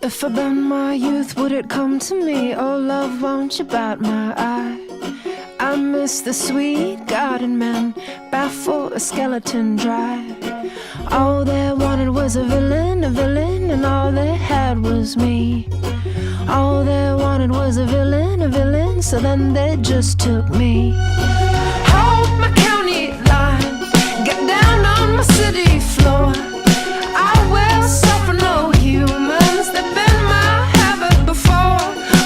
If I bend my youth, would it come to me? Oh, love, won't you bat my eye? I miss the sweet garden men, baffle a skeleton dry. All they wanted was a villain, and all they had was me. All they wanted was a villain, so then they just took me. Hold my county line, get down on my city floor. I will suffer no humans, they've been my habit before.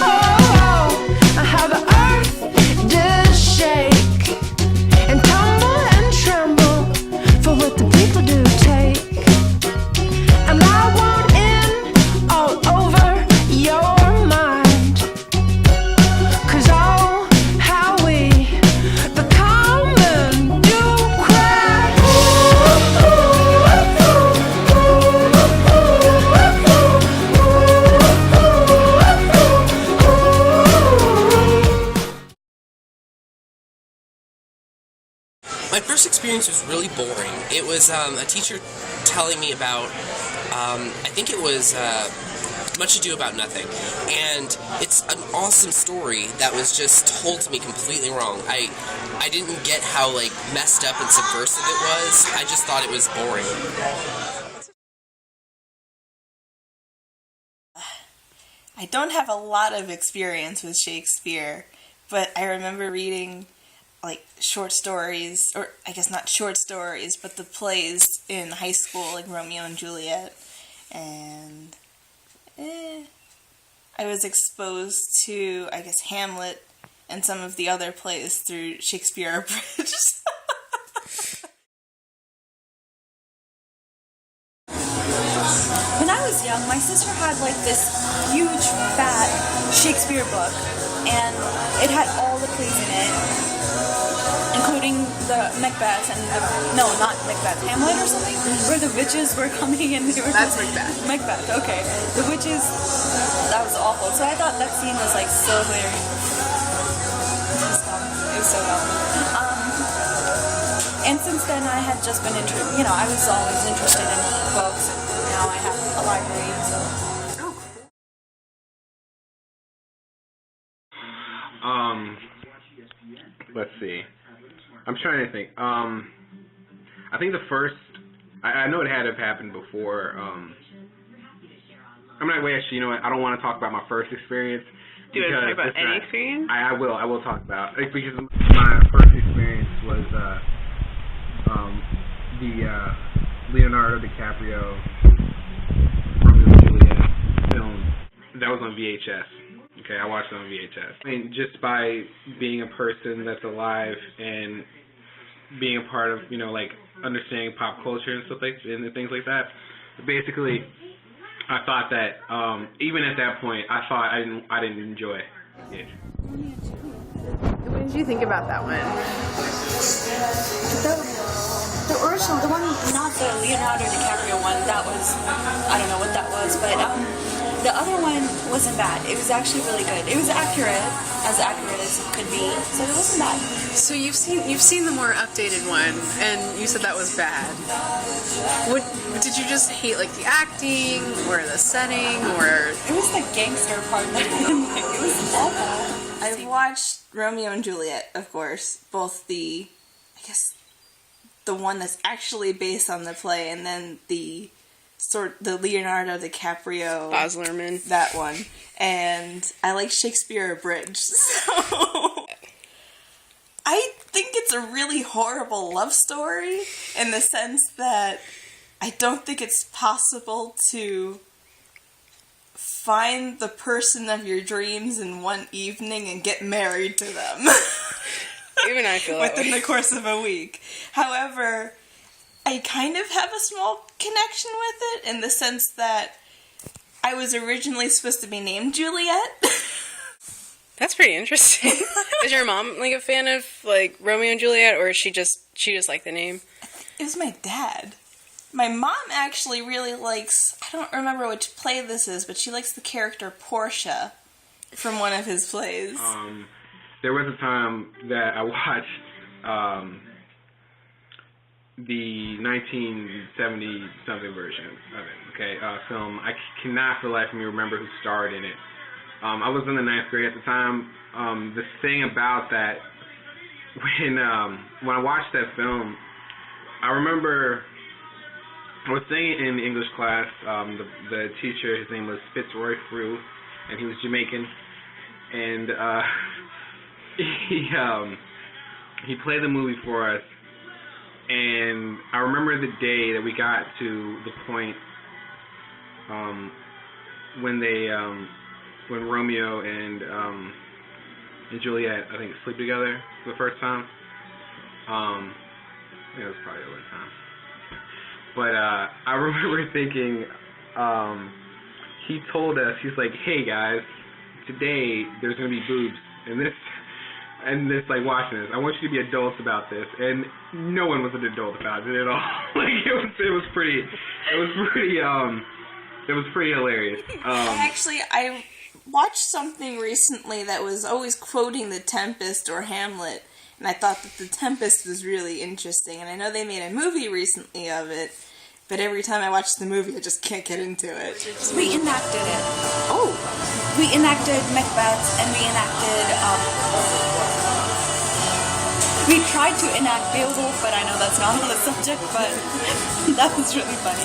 Oh, how the earth did shake and tumble and tremble for what the people do take. And I want in all over your mind, 'cause oh, how we the common do cry. My first experience was really boring. It was a teacher telling me about, I think it was Much Ado About Nothing. And it's an awesome story that was just told to me completely wrong. I didn't get how, like, messed up and subversive it was. I just thought it was boring. I don't have a lot of experience with Shakespeare, but I remember reading, like, short stories, or I guess not short stories, but the plays in high school, like Romeo and Juliet, and I was exposed to, I guess, Hamlet and some of the other plays through Shakespeare Abridged. When I was young, my sister had like this huge, fat Shakespeare book, and it had all the plays in it, including the Macbeth and no, not Macbeth, Hamlet or something, where the witches were coming and they were. That's Macbeth. Macbeth, okay. The witches. That was awful. So I thought that scene was like so hilarious. It was so dumb. And since then, I had just been I was always interested in books, and now I have a library, so. Let's see. I'm trying to think. I think the first, I know it had to have happened before. I'm not, wait, actually, you know what? I don't want to talk about my first experience. Do you want to talk about any experience? I will talk about it, because my first experience was the Leonardo DiCaprio Romeo and Juliet film that was on VHS. Okay, I watched it on VHS. I mean, just by being a person that's alive and being a part of, like, understanding pop culture and stuff and things like that, basically, I thought that even at that point, I thought I didn't enjoy it. What did you think about that one? The original, the one, not the Leonardo DiCaprio one, that was, I don't know what that was, but the other one wasn't bad. It was actually really good. It was accurate as it could be, so it wasn't bad. So you've seen the more updated one, and you said that was bad. What did you just hate, like the acting or the setting, or? It was the gangster part that I didn't like. It was awful. I've watched Romeo and Juliet, of course, both the one that's actually based on the play, and then the Leonardo DiCaprio Baz Luhrmann, that one, and I like Shakespeare Abridged, so I think it's a really horrible love story in the sense that I don't think it's possible to find the person of your dreams in one evening and get married to them. Even I feel that within way. the course of a week. However, I kind of have a small connection with it in the sense that I was originally supposed to be named Juliet. That's pretty interesting. Is your mom like a fan of like Romeo and Juliet, or is she just liked the name? It was my dad. My mom actually really likes, I don't remember which play this is, but she likes the character Portia from one of his plays. There was a time that I watched the 1970 something version of it. Okay, film. I cannot for the life of me remember who starred in it. I was in the 9th grade at the time. The thing about that, when I watched that film, I remember I was singing in the English class. The teacher, his name was Fitzroy Frew, and he was Jamaican, and he played the movie for us. And I remember the day that we got to the point when Romeo and Juliet, I think, sleep together for the first time. I think it was probably the last time. But I remember thinking, he told us, he's like, hey guys, today there's going to be boobs in this, and this, like, watching this. I want you to be adults about this. And no one was an adult about it at all. Like, it was pretty hilarious. Actually, I watched something recently that was always quoting The Tempest or Hamlet, and I thought that The Tempest was really interesting. And I know they made a movie recently of it, but every time I watch the movie, I just can't get into it. We enacted it. Oh! We enacted Macbeth, and we enacted, we tried to enact Beowulf, but I know that's not on the subject, but that was really funny.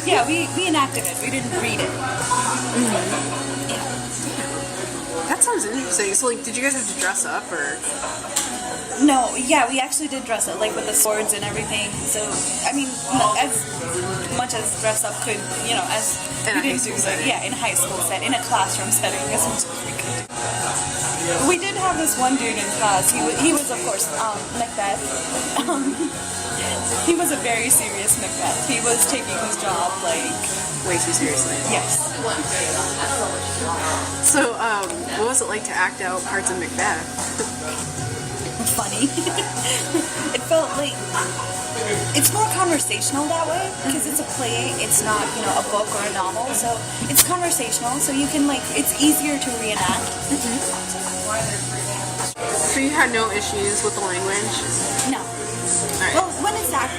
Yeah, we enacted it. We didn't read it. Yeah. That sounds interesting. So, like, did you guys have to dress up, or? No, yeah, we actually did dress up, like, with the swords and everything. So, I mean, as much as dress up could, you know, as in we didn't do, like, yeah, in a high school setting, in a classroom setting, as much as we could. We did have this one dude in class. He was, of course, Macbeth. He was a very serious Macbeth. He was taking his job, like, Way too seriously. yes. So, what was it like to act out parts of Macbeth? Funny. It felt like it's more conversational that way because it's a play. It's not, you know, a book or a novel, so it's conversational. So you can, like, it's easier to reenact. So you had no issues with the language? No. Alright. Well, when it's act,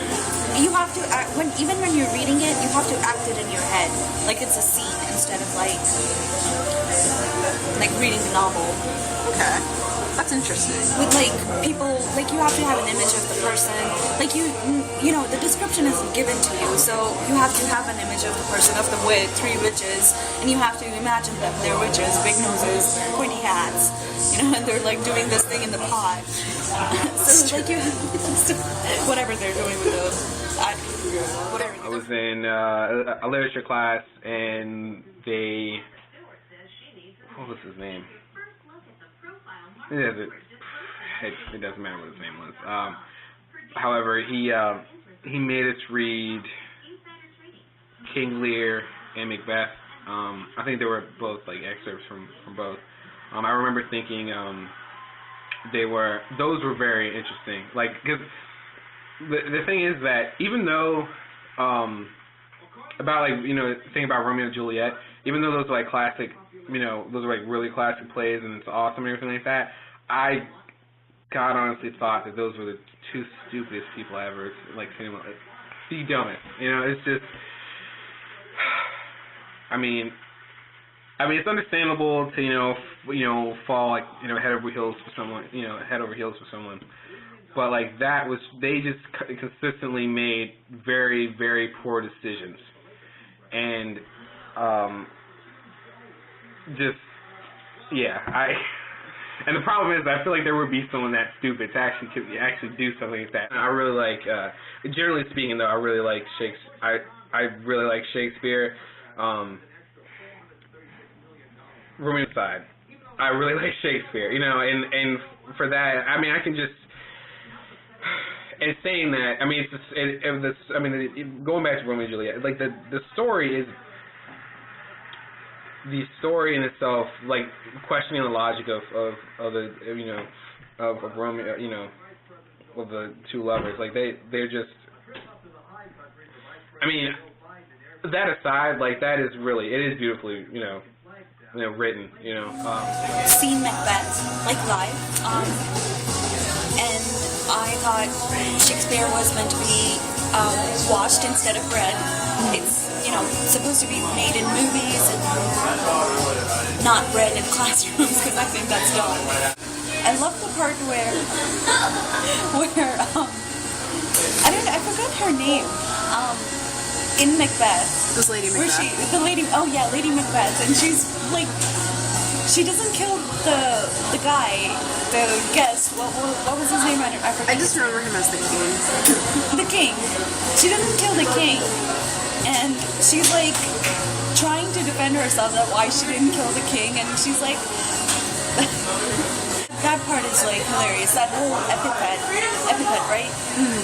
you have to act, even when you're reading it, you have to act it in your head, like it's a scene instead of like reading a novel. Okay. That's interesting. With, like, people, like, you have to have an image of the person. Like, you know, the description isn't given to you, so you have to have an image of the person, of the three witches, and you have to imagine them. They're witches, big noses, pointy hats, you know, and they're, like, doing this thing in the pot. So, like, you whatever they're doing with the, whatever. I was in a literature class, and what was his name? It doesn't matter what his name was. However, he made us read King Lear and Macbeth. I think they were both, like, excerpts from both. I remember thinking those were very interesting. Like, because the thing is that even though about, like, you know, the thing about Romeo and Juliet, even though those are, like, classic, you know, those are, like, really classic plays and it's awesome and everything like that, I God honestly thought that those were the two stupidest people I ever, like, seen. The dumbest. You know, it's just, I mean, it's understandable to, you know, fall, like, you know, head over heels for someone, but, like, they just consistently made very, very poor decisions, and and the problem is, I feel like there would be someone that stupid to actually do something like that. I really like, generally speaking, though, I really like Shakespeare. I really like Shakespeare. Roman side, I really like Shakespeare. You know, and for that, I mean, I can just. And saying that, I mean, going back to Romeo and Juliet, like the story is. The story in itself, like, questioning the logic of the, you know, of Romeo, you know, of the two lovers, like, they're just, I mean, that aside, like, it is beautifully, you know, written, you know. Seen Macbeth, like, live, and I thought Shakespeare was meant to be watched instead of read. It's, supposed to be made in movies and not read in classrooms, because I think that's dumb. I love the part where I forgot her name. In Macbeth. This Lady Macbeth. Lady Macbeth, and she's like, she doesn't kill the guy, the guest. What was his name? I forgot. I just remember him as the king. The king. She doesn't kill the king, and she's like trying to defend herself that why she didn't kill the king, and she's like. That part is like hilarious. That whole epithet, right?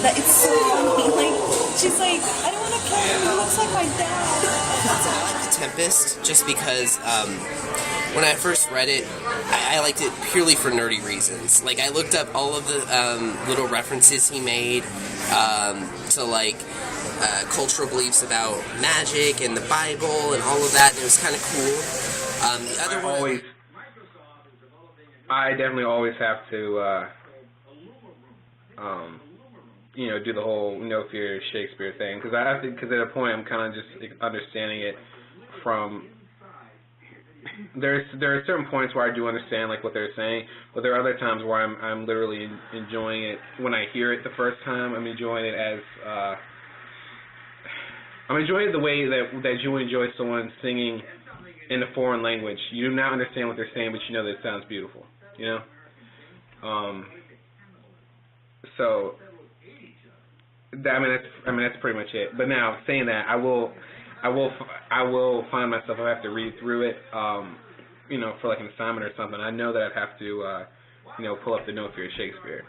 That it's so funny. Like she's like, I don't want to kill him. He looks like my dad. The Tempest, just because when I first read it, I liked it purely for nerdy reasons. Like I looked up all of the little references he made to like cultural beliefs about magic and the Bible and all of that, and it was kind of cool. The other one. I definitely always have to, do the whole no fear Shakespeare thing, because at a point I'm kind of just understanding it from. There are certain points where I do understand like what they're saying, but there are other times where I'm literally enjoying it when I hear it the first time. I'm enjoying it as I'm enjoying it the way that you enjoy someone singing in a foreign language. You do not understand what they're saying, but you know that it sounds beautiful. So that's pretty much it. But now saying that, I will find myself, I have to read through it, for like an assignment or something. I know that I'd have to, pull up the No Fear Shakespeare,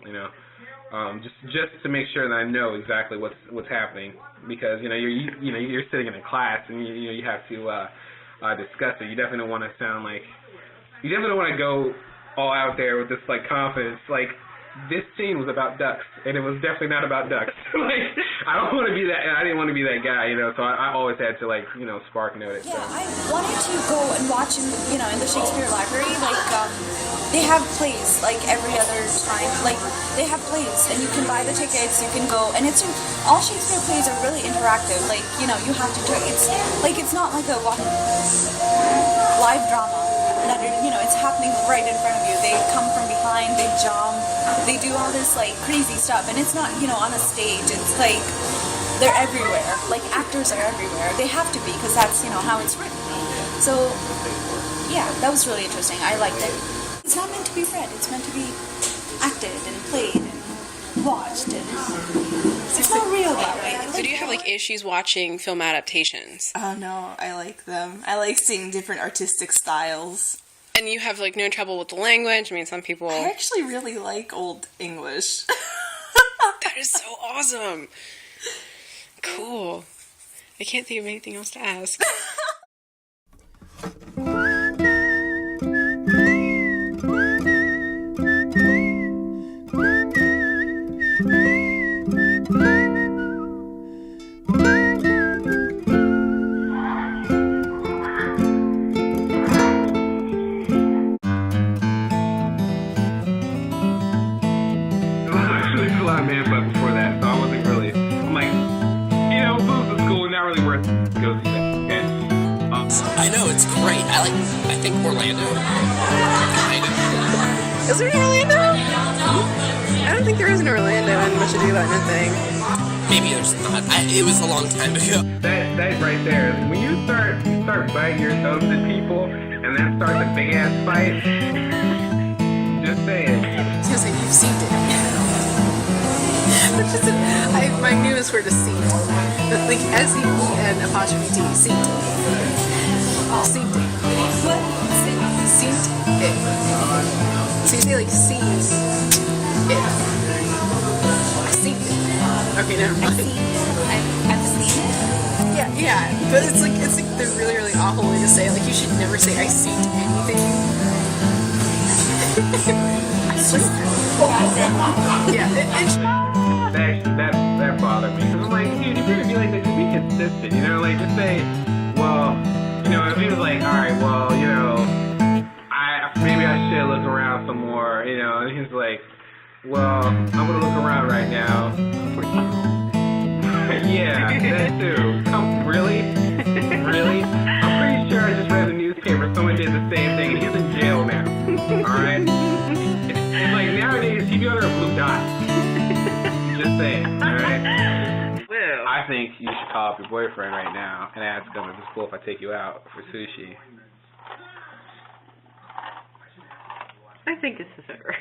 just to make sure that I know exactly what's happening, because you're sitting in a class and you have to discuss it. You definitely don't want to sound like, you definitely don't want to go all out there with this like confidence, like this scene was about ducks, and it was definitely not about ducks. Like I don't want to be that, and I didn't want to be that guy, So I always had to spark note it. Yeah, I wanted to go and watch in the Shakespeare library. Like they have plays like every other time. Like they have plays, and you can buy the tickets. You can go, and it's all Shakespeare plays are really interactive. Like you have to do it. It's not like a live drama. That it's happening right in front of you. They come from behind, they jump, they do all this like crazy stuff, and it's not on a stage. It's like they're everywhere. Like actors are everywhere. They have to be, because that's how it's written. So yeah, that was really interesting. I liked it. It's not meant to be read. It's meant to be acted and played and watched, and it's not real that way. So do you have like issues watching film adaptations? Oh no, I like them. I like seeing different artistic styles. And you have like no trouble with the language? I mean, some people. I actually really like Old English. That is so awesome. Cool. I can't think of anything else to ask. I think Orlando. Kind of. Is there an Orlando? I don't think there is an Orlando in Much Ado About Nothing. Maybe there's not. It was a long time ago. That right there. When you start biting your toes at people, and then starts a big ass fight, just say it. I was gonna say you've seen it. My newest word is seat. Like SEEN apostrophe T. Seat. Seat. What? Seat it. So you say like see it. I see it. Okay, never mind. I've seen it. Yeah, but it's like the really, really awful way to say it. Like you should never say I see anything. I see it. Yeah, that bothered me. Cause I'm like, dude, if you're gonna be like that, just be consistent. Like just say, well, if he was like, all right, well, maybe I should look around some more, and he's like, Well, I'm gonna look around right now. Yeah, that too. Really? Really? I'm pretty sure I just read the newspaper. Someone did the same thing. He's in jail now. Alright? It's like nowadays, he'd be under a blue dot. Just saying. Alright? Well, I think you should call up your boyfriend right now and ask him if it's cool if I take you out for sushi. I think it's fair.